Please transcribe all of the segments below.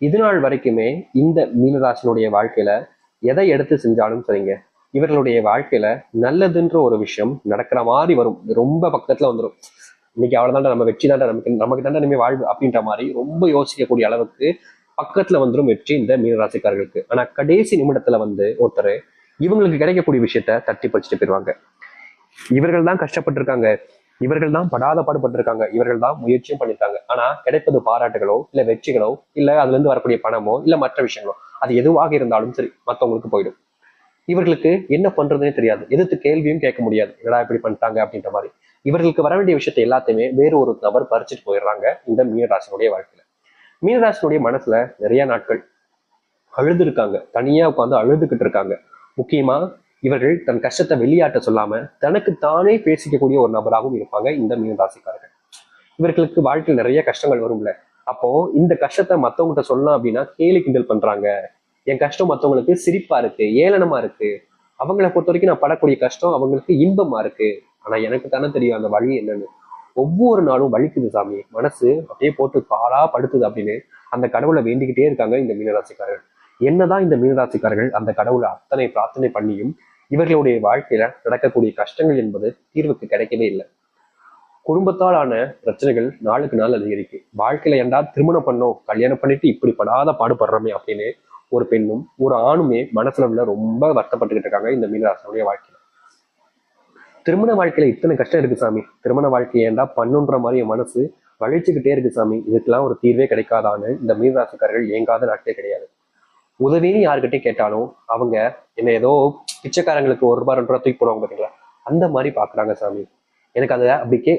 இது நாள் வரைக்குமே இந்த மீனராசினுடைய வாழ்க்கையில எதை எடுத்து செஞ்சாலும் சரிங்க, இவர்களுடைய வாழ்க்கையில நல்லதுன்ற ஒரு விஷயம் நடக்கிற மாதிரி வரும். ரொம்ப பக்கத்துல வந்துடும். இன்னைக்கு அவ்வளவுதான்டா, நம்ம வெற்றி தாண்டா, நமக்கு தாண்டா இனிமே வாழ்வு அப்படின்ற மாதிரி ரொம்ப யோசிக்கக்கூடிய அளவுக்கு பக்கத்துல வந்துடும் வெற்றி இந்த மீனராசிக்காரர்களுக்கு. ஆனா கடைசி நிமிடத்துல ஒருத்தர் இவங்களுக்கு கிடைக்கக்கூடிய விஷயத்த தட்டி பறிச்சுட்டு போயிருவாங்க. இவர்கள் தான் கஷ்டப்பட்டிருக்காங்க, இவர்கள் தான் படாத பாடுபட்டிருக்காங்க, இவர்கள் தான் முயற்சியும் பண்ணிருக்காங்க. ஆனா கிடைப்பது பாராட்டுகளோ இல்ல வெற்றிகளோ இல்ல அதுல இருந்து வரக்கூடிய பணமோ இல்ல மற்ற விஷயங்களோ, அது எதுவாக இருந்தாலும் சரி மத்தவங்களுக்கு போயிடும். இவர்களுக்கு என்ன பண்றதுன்னே தெரியாது, எதிர்த்து கேள்வியும் கேட்க முடியாது, என்னடா இப்படி பண்ணிட்டாங்க அப்படின்ற மாதிரி. இவர்களுக்கு வர வேண்டிய விஷயத்தை எல்லாத்தையுமே வேறு ஒரு நபர் பறிச்சுட்டு போயிடுறாங்க இந்த மீனராசினுடைய வாழ்க்கையில. மீனராசினுடைய மனசுல நிறைய நாட்கள் அழுது இருக்காங்க, தனியா உட்காந்து அழுதுகிட்டு இருக்காங்க. முக்கியமா இவர்கள் தன் கஷ்டத்தை வெளியாட்ட சொல்லாம தனக்கு தானே பேசிக்கக்கூடிய ஒரு நபராகவும் இருப்பாங்க இந்த மீனராசிக்காரர்கள். இவர்களுக்கு வாழ்க்கையில் நிறைய கஷ்டங்கள் வரும்ல, அப்போ இந்த கஷ்டத்தை மத்தவங்ககிட்ட சொல்லலாம் அப்படின்னா கேலி கிண்டல் பண்றாங்க. என் கஷ்டம் மத்தவங்களுக்கு சிரிப்பா இருக்கு, ஏளனமா இருக்கு. அவங்களை பொறுத்த வரைக்கும் நான் படக்கூடிய கஷ்டம் அவங்களுக்கு இன்பமா இருக்கு. ஆனா எனக்கு தானே தெரியும் அந்த வழி என்னன்னு. ஒவ்வொரு நாளும் வலிக்குது சாமி, மனசு அப்படியே போட்டு பாலா படுத்துது அப்படின்னு அந்த கடவுளை வேண்டிக்கிட்டே இருக்காங்க இந்த மீனராசிக்காரர்கள். என்னதான் இந்த மீனராசிக்காரர்கள் அந்த கடவுளை அத்தனை பிரார்த்தனை பண்ணியும் இவர்களுடைய வாழ்க்கையில நடக்கக்கூடிய கஷ்டங்கள் என்பது தீர்வுக்கு கிடைக்கவே இல்லை. குடும்பத்தால் ஆன பிரச்சனைகள் நாளுக்கு நாள் அதிகரிக்கு. வாழ்க்கையில ஏன்டா திருமணம் பண்ணோம், கல்யாணம் பண்ணிட்டு இப்படி படாத பாடுபடுறோமே அப்படின்னு ஒரு பெண்ணும் ஒரு ஆணுமே மனசுல ரொம்ப வருத்தப்பட்டுக்கிட்டு இருக்காங்க இந்த மீனராசினுடைய வாழ்க்கையில. திருமண வாழ்க்கையில இத்தனை கஷ்டம் இருக்கு சாமி, திருமண வாழ்க்கையை ஏன்டா பண்ணுன்ற மாதிரி என் மனசு வலிச்சுக்கிட்டே இருக்கு சாமி, இதுக்கெல்லாம் ஒரு தீர்வே கிடைக்காதான்னு இந்த மீனராசிக்காரர்கள் ஏங்காத நாட்களே கிடையாது. உதவின்னு யாருக்கிட்டே கேட்டாலும் அவங்க என்ன ஏதோ பிச்சைக்காரங்களுக்கு 1 ரூபாய் 2 ரூபாய் தூக்கி போடுவாங்க பாத்தீங்களா, அந்த மாதிரி பாக்குறாங்க சாமி. எனக்கு அதை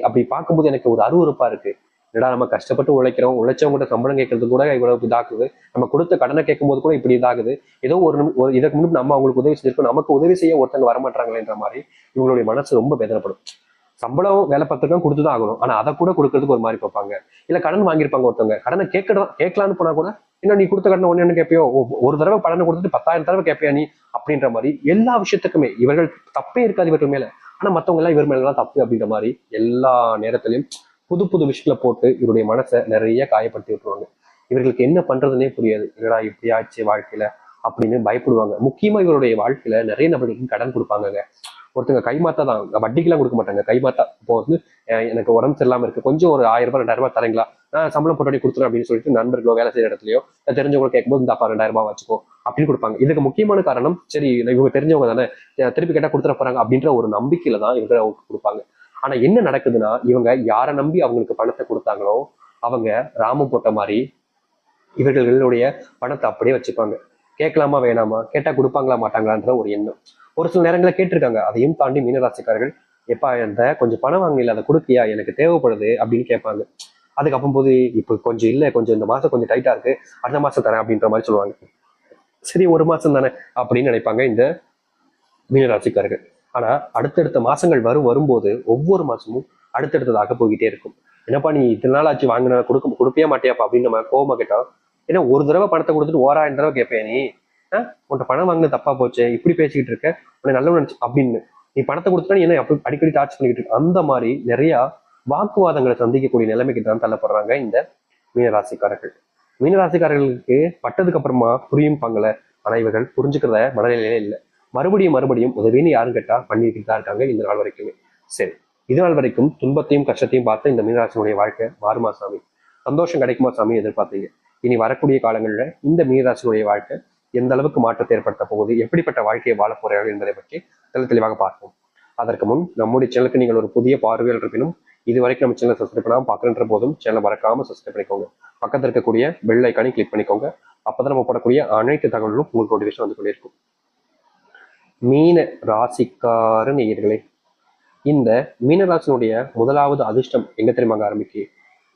அப்படி பார்க்கும்போது எனக்கு ஒரு அருவருப்பா இருக்கு. என்னடா நம்ம கஷ்டப்பட்டு உழைக்கிறோம், உழைச்சவங்ககிட்ட சம்பளம் கேட்கறது கூட இவ்வளவு இதாக்குது, நம்ம கொடுத்த கடனை கேட்கும் போது கூட இப்படி இதாகுது. ஏதோ ஒரு இதற்கு முன்னாடி நம்ம அவங்களுக்கு உதவி செஞ்சிருக்கோம், நமக்கு உதவி செய்ய ஒருத்தங்க வரமாட்டாங்களேன்ற மாதிரி இவங்களுடைய மனசு ரொம்ப வேதனைப்படும். சம்பளம் வேலை பார்த்துருக்கோம், கொடுத்துதான் ஆகணும், ஆனா அதை கூட கொடுக்கறதுக்கு ஒரு மாதிரி பார்ப்பாங்க. இல்ல கடன் வாங்கியிருப்பாங்க, ஒருத்தவங்க கடனை கேட்கலான்னு போனா கூட என்ன நீ கொடுத்த கடனை ஒன்னு கேட்பியோ, ஒரு தடவை கடனை கொடுத்துட்டு 10,000 தடவை கேட்பியா நீ அப்படின்ற மாதிரி எல்லா விஷயத்துக்குமே இவர்கள் தப்பே இருக்காது இவர்கள் மேல. ஆனா மத்தவங்க எல்லாம் இவர் மேலதான் தப்பு அப்படின்ற மாதிரி எல்லா நேரத்திலையும் புது புது விஷயங்களை போட்டு இவருடைய மனசை நிறைய காயப்படுத்தி விட்டுருவாங்க. இவர்களுக்கு என்ன பண்றதுன்னே புரியாது, என்னடா இப்படி ஆச்சு வாழ்க்கையில அப்படின்னு பயப்படுவாங்க. முக்கியமா இவருடைய வாழ்க்கையில நிறைய நபர்களுக்கு கடன் கொடுப்பாங்க. ஒருத்தங்க கைமாத்தா தான், வட்டிக்கெல்லாம் கொடுக்க மாட்டாங்க, கைமாத்தா. இப்போ எனக்கு உடம்பு சரியில்லாம இருக்கு, கொஞ்சம் ஒரு 1000 ரூபாய் 2000 ரூபாய் தரீங்களா, நான் சம்பளம் போட்டு கொடுத்துறேன் அப்படின்னு சொல்லிட்டு நண்பர்களோ வேலை செய்யற இடத்துலயோ தெரிஞ்சவங்க கேட்கும்போது இந்த 2000 ரூபாய் வச்சுக்கோ அப்படின்னு கொடுப்பாங்க. இதுக்கு முக்கியமான காரணம், சரி இவங்க தெரிஞ்சவங்க தானே, திருப்பி கேட்டா கொடுத்துட போறாங்க அப்படின்ற ஒரு நம்பிக்கையில தான் இவங்க கொடுப்பாங்க. ஆனா என்ன நடக்குதுன்னா, இவங்க யாரை நம்பி அவங்களுக்கு பணத்தை கொடுத்தாங்களோ அவங்க ராமம் போட்ட மாதிரி இவர்களுடைய பணத்தை அப்படியே வச்சுப்பாங்க. கேட்கலாமா வேணாமா, கேட்டா கொடுப்பாங்களா மாட்டாங்களான்ற ஒரு எண்ணம். ஒரு சில நேரங்களில் கேட்டிருக்காங்க. அதையும் தாண்டி மீனராசிக்காரர்கள், எப்பா என்கிட்ட கொஞ்சம் பணம் வாங்கல, அதை கொடுக்கியா, எனக்கு தேவைப்படுது அப்படின்னு கேட்பாங்க. அதுக்கு அப்போ போது இப்போ கொஞ்சம் இல்லை, கொஞ்சம் இந்த மாசம் கொஞ்சம் டைட்டா இருக்கு, அடுத்த மாசம் தரேன் அப்படின்ற மாதிரி சொல்லுவாங்க. சரி ஒரு மாசம் தானே அப்படின்னு நினைப்பாங்க இந்த மீனராசிக்காரர்கள். ஆனா அடுத்தடுத்த மாசங்கள் வரும்போது ஒவ்வொரு மாசமும் அடுத்தடுத்ததாக போய்கிட்டே இருக்கும். என்னப்பா நீ இத்தனை நாள் ஆச்சு வாங்கின, கொடுப்பே மாட்டியாப்பா அப்படின்னு நம்ம கோவமா கேட்டோம். ஏன்னா ஒரு தடவை பணத்தை கொடுத்துட்டு 1000 தடவை கேட்பேன் நீ, உன்ட்ட பணம் வாங்கின தப்பா போச்சு, இப்படி பேசிக்கிட்டு இருக்க, உன்னை நல்லவன் நினைச்சு அப்படின்னு. நீ பணத்தை கொடுத்தா நீ என்ன அப்படி அடிக்கடி டார்ச் பண்ணிக்கிட்டு இருக்க, அந்த மாதிரி நிறைய வாக்குவாதங்களை சந்திக்கக்கூடிய நிலைமைக்கு தான் தள்ளப்படுறாங்க இந்த மீனராசிக்காரர்கள். மீனராசிக்காரர்களுக்கு பட்டதுக்கு அப்புறமா புரியும் பங்கல, ஆனா இவர்கள் புரிஞ்சுக்கிறத மனநிலையிலே இல்லை. மறுபடியும் மறுபடியும் உதவின்னு யாரும் கேட்டா பண்ணிக்கிட்டு தான் இருக்காங்க இந்த நாள் வரைக்குமே. சரி, இது நாள் வரைக்கும் துன்பத்தையும் கஷ்டத்தையும் பார்த்த இந்த மீனராசினுடைய வாழ்க்கை மாறுமா சாமி, சந்தோஷம் கிடைக்குமா சாமி எதிர்பார்த்தீங்க. இனி வரக்கூடிய காலங்களில் இந்த மீனராசினுடைய வாழ்க்கை எந்த அளவுக்கு மாற்றத்தை ஏற்படுத்த போகுது, எப்படிப்பட்ட வாழ்க்கையை வாழ போறார்கள் என்பதை பற்றி தெளிவாக பார்ப்போம். அதற்கு முன் நம்முடைய சேனலுக்கு நீங்கள் ஒரு புதிய பார்வையாளர் இருப்பினும் இது வரைக்கும் நம்ம சேனலை சப்ஸ்கிரைப் பண்ணாமல் பார்க்குற போதும் சேனலை மறக்காம சப்ஸ்கிரைப் பண்ணிக்கோங்க. பக்கத்தில் இருக்கக்கூடிய பெல் ஐக்கானை கிளிக் பண்ணிக்கோங்க. அப்பதான் நம்ம போடக்கூடிய அனைத்து தகவல்களும் உங்களுக்கு நோட்டிஃபிகேஷன் வந்து கொண்டிருக்கும். மீன ராசிக்கார நேயர்களே, இந்த மீனராசினுடைய முதலாவது அதிர்ஷ்டம் எங்க தெரியுமாங்க ஆரம்பிக்கு.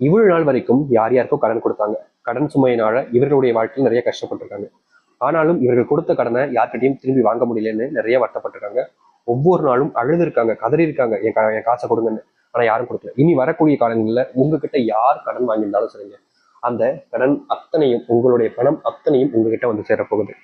இவ்வளவு நாள் வரைக்கும் யார் யாருக்கோ கடன் கொடுத்தாங்க, கடன் சுமையினால இவர்களுடைய வாழ்க்கையில் நிறைய கஷ்டப்பட்டிருக்காங்க. ஆனாலும் இவர்கள் கொடுத்த கடனை யார்கிட்டையும் திரும்பி வாங்க முடியலன்னு நிறைய வருத்தப்பட்டிருக்காங்க. ஒவ்வொரு நாளும் அழுது இருக்காங்க, கதறி இருக்காங்க, என் காசை கொடுங்கன்னு. ஆனா யாரும் கொடுக்கல. இனி வரக்கூடிய காலங்களில் உங்ககிட்ட யார் கடன் வாங்கியிருந்தாலும் சரிங்க, அந்த கடன் அத்தனையும், உங்களுடைய பணம் அத்தனையும் உங்ககிட்ட வந்து சேரப்போகுது.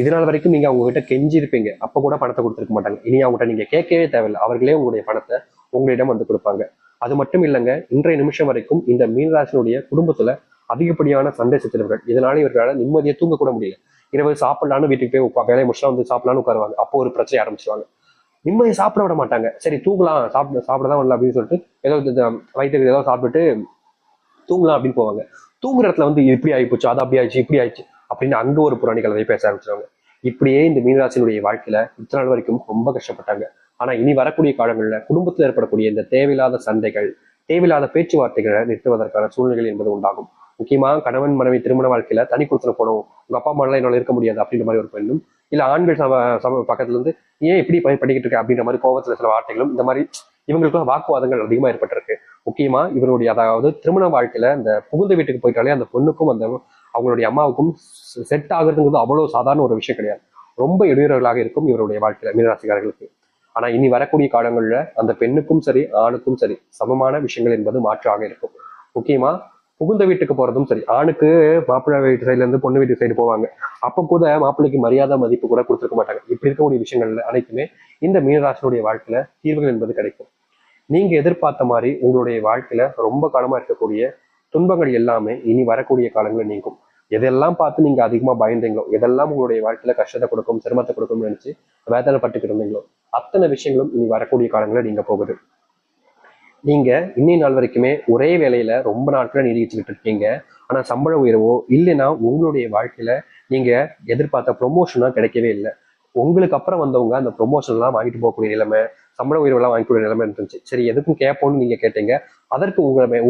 இதனால் வரைக்கும் நீங்க அவங்க கிட்ட கெஞ்சி இருப்பீங்க, அப்ப கூட பணத்தை கொடுத்துருக்க மாட்டாங்க. இனி அவங்ககிட்ட நீங்க கேட்கவே தேவையில்லை, அவர்களே உங்களுடைய பணத்தை உங்களிடம் வந்து கொடுப்பாங்க. அது மட்டும் இல்லைங்க, இன்றைய நிமிஷம் வரைக்கும் இந்த மீனராசினுடைய குடும்பத்துல அதிகப்படியான சண்டை சச்சரவுகள். இதனால இவர்களால் நிம்மதியை தூங்க கூட முடியல. இரவு சாப்பிடலான்னு வீட்டுக்கு போய் வேலையை முடிச்சுலாம் வந்து சாப்பிடலான்னு உட்காருவாங்க. அப்போ ஒரு பிரச்சனை ஆரம்பிச்சிருவாங்க. நிம்மதியை சாப்பிட விட மாட்டாங்க. சரி தூங்கலாம், சாப்பிடதான் வரல அப்படின்னு சொல்லிட்டு ஏதோ வயிற்றுக்கு ஏதோ சாப்பிட்டுட்டு தூங்கலாம் அப்படின்னு போவாங்க. தூங்குற இடத்துல வந்து இப்படி ஆயிப்போச்சு, அது அப்படி ஆயிடுச்சு, இப்படி ஆயிடுச்சு அப்படின்னு அங்க ஒரு புராணி கதை பேச ஆரம்பிச்சிருவாங்க. இப்படியே இந்த மீனராசினுடைய வாழ்க்கையில இத்தனை நாள் வரைக்கும் ரொம்ப கஷ்டப்பட்டாங்க. ஆனா இனி வரக்கூடிய காலங்கள்ல குடும்பத்தில் ஏற்படக்கூடிய இந்த தேவையில்லாத சண்டைகள், தேவையில்லாத பேச்சுவார்த்தைகளை நிறுத்துவதற்கான சூழ்நிலைகள் என்பது உண்டாகும். முக்கியமா கணவன் மனைவி திருமண வாழ்க்கையில தனி கொடுத்துல போனோம், உங்க அப்பா அம்மா எல்லாம் என்னால இருக்க முடியாது அப்படின்ற மாதிரி ஒரு பெண்ணும், இல்ல ஆண்கள் பக்கத்துல இருந்து ஏன் இப்படி படிக்கிட்டு இருக்க அப்படின்ற மாதிரி கோபத்துல சில வார்த்தைகளும், இந்த மாதிரி இவங்களுக்குள்ள வாக்குவாதங்கள் அதிகமா ஏற்பட்டிருக்கு. முக்கியமா இவருடைய அதாவது திருமண வாழ்க்கையில இந்த புகுந்த வீட்டுக்கு போயிட்டாலே அந்த பொண்ணுக்கும் அந்த அவங்களுடைய அம்மாவுக்கும் செட் ஆகுறதுங்கிறது அவ்வளவு சாதாரண ஒரு விஷயம் கிடையாது. ரொம்ப இடையூறுகளாக இருக்கும் இவருடைய வாழ்க்கையில மீனராசிக்காரர்களுக்கு. ஆனா இனி வரக்கூடிய காலங்கள்ல அந்த பெண்ணுக்கும் சரி ஆணுக்கும் சரி சமமான விஷயங்கள் என்பது மாற்றாக இருக்கும். முக்கியமா புகுந்த வீட்டுக்கு போறதும் சரி, ஆணுக்கு மாப்பிள்ளை வீட்டு சைட்ல இருந்து பொண்ணு வீட்டு சைடு போவாங்க. அப்ப கூட மாப்பிள்ளைக்கு மரியாதை மதிப்பு கூட கொடுத்துருக்க மாட்டாங்க. இப்படி இருக்கக்கூடிய விஷயங்கள்ல அனைத்துமே இந்த மீனராசினுடைய வாழ்க்கையில தீர்வுகள் என்பது கிடைக்கும். நீங்க எதிர்பார்த்த மாதிரி உங்களுடைய வாழ்க்கையில ரொம்ப காலமா இருக்கக்கூடிய துன்பங்கள் எல்லாமே இனி வரக்கூடிய காலங்களில் நீங்கும். எதெல்லாம் பார்த்து நீங்க அதிகமா பயந்தீங்களோ, எதெல்லாம் உங்களுடைய வாழ்க்கையில கஷ்டத்தை கொடுக்கும், சிரமத்தை கொடுக்கும்னு நினைச்சு வேதனைப்பட்டுக்கிட்டு இருந்தீங்களோ, அத்தனை விஷயங்களும் இனி வரக்கூடிய காலங்களில் நீங்க போகுது. நீங்க இன்னி நாள் வரைக்குமே ஒரே வேலையில ரொம்ப நாட்களா நீடிச்சுக்கிட்டு இருக்கீங்க. ஆனா சம்பள உயர்வோ இல்லைன்னா உங்களுடைய வாழ்க்கையில நீங்க எதிர்பார்த்த ப்ரொமோஷனா கிடைக்கவே இல்லை. உங்களுக்கு அப்புறம் வந்தவங்க அந்த ப்ரொமோஷன் எல்லாம் வாங்கிட்டு போகக்கூடிய நிலைமை, சம்பள உயர்வு எல்லாம் வாங்கிக்கூடிய நிலைமை இருந்துச்சு. சரி எதுக்கும் கேட்போம்னு நீங்க கேட்டீங்க. அதற்கு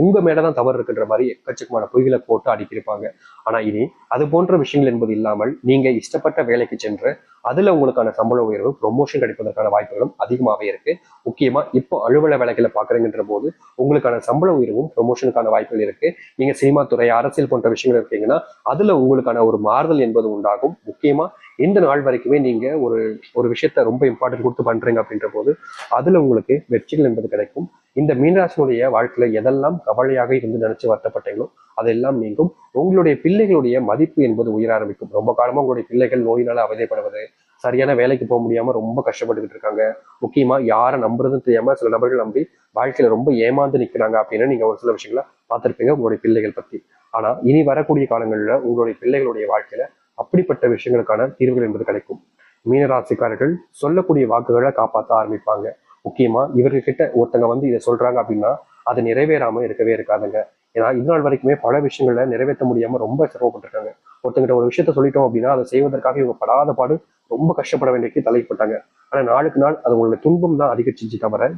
உங்க மேலதான் தவறு இருக்குன்ற மாதிரி எக்கச்சக்கமான பொய்களை போட்டு அடிக்கிருப்பாங்க. ஆனா இனி அது போன்ற விஷயங்கள் என்பது இல்லாமல் நீங்க இஷ்டப்பட்ட வேலைக்கு சென்று அதுல உங்களுக்கான சம்பள உயர்வு ப்ரொமோஷன் கிடைப்பதற்கான வாய்ப்புகளும் அதிகமாகவே இருக்கு. முக்கியமா இப்போ அலுவலக வேலைகளை பாக்குறீங்கன்ற போது உங்களுக்கான சம்பள உயர்வும் ப்ரொமோஷனுக்கான வாய்ப்புகள் இருக்கு. நீங்க சினிமா துறை, அரசியல் போன்ற விஷயங்கள் இருக்கீங்கன்னா அதுல உங்களுக்கான ஒரு மாறுதல் என்பது உண்டாகும். முக்கியமா இந்த நாள் வரைக்குமே நீங்க ஒரு ஒரு விஷயத்த ரொம்ப இம்பார்ட்டன்ட் கொடுத்து பண்றீங்க அப்படின்ற போது அதுல உங்களுக்கு வெற்றிகள் என்பது கிடைக்கும். இந்த மீனராசினுடைய வாழ்க்கையில எதெல்லாம் கவலையாக இருந்து நினைச்சு வருத்தப்பட்டீங்களோ அதெல்லாம் நீங்கும். உங்களுடைய பிள்ளைகளுடைய மதிப்பு என்பது உயர ஆரம்பிக்கும். ரொம்ப காலமா உங்களுடைய பிள்ளைகள் நோயினால அவதிப்படுவது, சரியான வேலைக்கு போக முடியாம ரொம்ப கஷ்டப்பட்டுக்கிட்டு இருக்காங்க. முக்கியமா யாரை நம்புறதுன்னு தெரியாம சில நபர்கள் நம்பி வாழ்க்கையில ரொம்ப ஏமாந்து நிக்கிறாங்க அப்படின்னு நீங்க ஒரு சில விஷயங்களை பார்த்திருப்பீங்க உங்களுடைய பிள்ளைகள் பத்தி. ஆனா இனி வரக்கூடிய காலங்கள்ல உங்களுடைய பிள்ளைகளுடைய வாழ்க்கையில அப்படிப்பட்ட விஷயங்களுக்கான தீர்வுகள் என்பது கிடைக்கும். மீனராசிக்காரர்கள் சொல்லக்கூடிய வாக்குகளை காப்பாற்ற ஆரம்பிப்பாங்க. முக்கியமா இவர்கிட்ட ஒருத்தங்க வந்து இதை சொல்றாங்க அப்படின்னா அது நிறைவேறாம இருக்கவே இருக்காதுங்க. ஏன்னா இது நாள் வரைக்குமே பல விஷயங்கள்ல நிறைவேற்ற முடியாம ரொம்ப சிரமப்பட்டிருக்காங்க. ஒருத்தங்கிட்ட ஒரு விஷயத்த சொல்லிட்டோம் அப்படின்னா அதை செய்வதற்காக இவங்க படாத பாடு ரொம்ப கஷ்டப்பட வேண்டியக்கு தலைப்பட்டாங்க. ஆனா நாளுக்கு நாள் அது உங்களுடைய துன்பம் தான் அதிகரிச்சிச்சு தவிர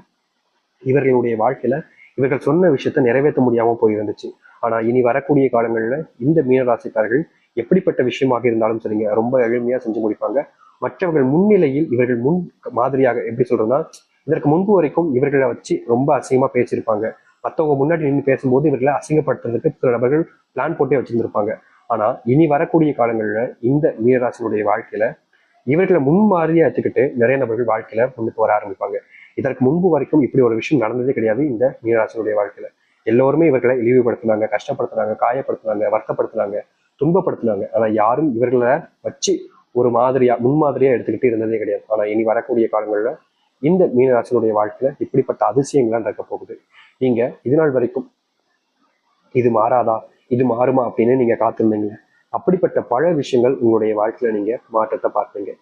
இவர்களுடைய வாழ்க்கையில இவர்கள் சொன்ன விஷயத்த நிறைவேற்ற முடியாம போயிருந்துச்சு. ஆனா இனி வரக்கூடிய காலங்கள்ல இந்த மீனராசிக்காரர்கள் எப்படிப்பட்ட விஷயமாக இருந்தாலும் சரிங்க ரொம்ப எளிமையா செஞ்சு முடிப்பாங்க. மற்றவர்கள் முன்னிலையில் இவர்கள் முன் மாதிரியாக எப்படி சொல்றதுன்னா, இதற்கு முன்பு வரைக்கும் இவர்களை வச்சு ரொம்ப அசிங்கமா பேசியிருப்பாங்க. மற்றவங்க முன்னாடி நின்று பேசும்போது இவர்களை அசிங்கப்படுத்துறதுக்கு சில நபர்கள் பிளான் போட்டே வச்சிருந்திருப்பாங்க. ஆனா இனி வரக்கூடிய காலங்கள்ல இந்த மீனராசினுடைய வாழ்க்கையில இவர்களை முன்மாதிரியா எடுத்துக்கிட்டு நிறைய நபர்கள் வாழ்க்கையில முன்னுக்கு வர ஆரம்பிப்பாங்க. இதற்கு முன்பு வரைக்கும் இப்படி ஒரு விஷயம் நடந்ததே கிடையாது இந்த மீனராசினுடைய வாழ்க்கையில. எல்லோருமே இவர்களை இழிவுபடுத்தினாங்க, கஷ்டப்படுத்தினாங்க, காயப்படுத்தினாங்க, வருத்தப்படுத்தினாங்க, துன்பப்படுத்தினாங்க. ஆனா யாரும் இவர்களை வச்சு ஒரு மாதிரியா முன்மாதிரியா எடுத்துக்கிட்டு இருந்ததே கிடையாது. ஆனா இனி வரக்கூடிய காலங்கள்ல இந்த மீனராசினுடைய வாழ்க்கையில இப்படிப்பட்ட அதிசயங்கள்லாம் நடக்க போகுது. நீங்க இது நாள் வரைக்கும் இது மாறாதா, இது மாறுமா அப்படின்னு நீங்க காத்திருந்தீங்க. அப்படிப்பட்ட பல விஷயங்கள் உங்களுடைய வாழ்க்கையில நீங்க மாற்றத்தை பார்ப்பீங்க.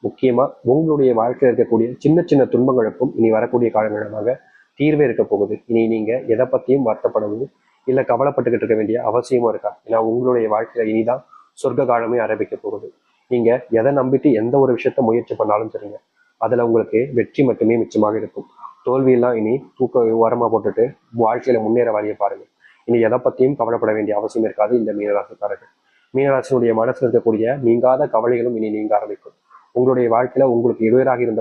முக்கியமா உங்களுடைய வாழ்க்கையில் இருக்கக்கூடிய சின்ன சின்ன துன்பங்களுக்கும் இனி வரக்கூடிய காலங்களாக தீர்வே இருக்க போகுது. இனி நீங்க எதை பத்தியும் வருத்தப்படவும் இல்ல கவலைப்பட்டுக்கிட்டு இருக்க வேண்டிய அவசியமும் இருக்கா. ஏன்னா உங்களுடைய வாழ்க்கையில இனிதான் சொர்க்க காலமே ஆரம்பிக்க போகுது. நீங்க எதை நம்பிட்டு எந்த ஒரு விஷயத்த முயற்சி பண்ணாலும் சரிங்க, அதுல உங்களுக்கு வெற்றி மட்டுமே மிச்சமாக இருக்கும். தோல்வியெல்லாம் இனி தூக்க ஓரமா போட்டுட்டு வாழ்க்கையில முன்னேற வழியை பாருங்க. இனி எதை பத்தியும் கவலைப்பட வேண்டிய அவசியம் இருக்காது இந்த மீனராசிக்காரர்கள். மீனராசினுடைய மனசுல இருக்கக்கூடிய நீங்காத கவலைகளும் இனி நீங்க ஆரம்பிக்கும். உங்களுடைய வாழ்க்கையில உங்களுக்கு இடையூறாக இருந்த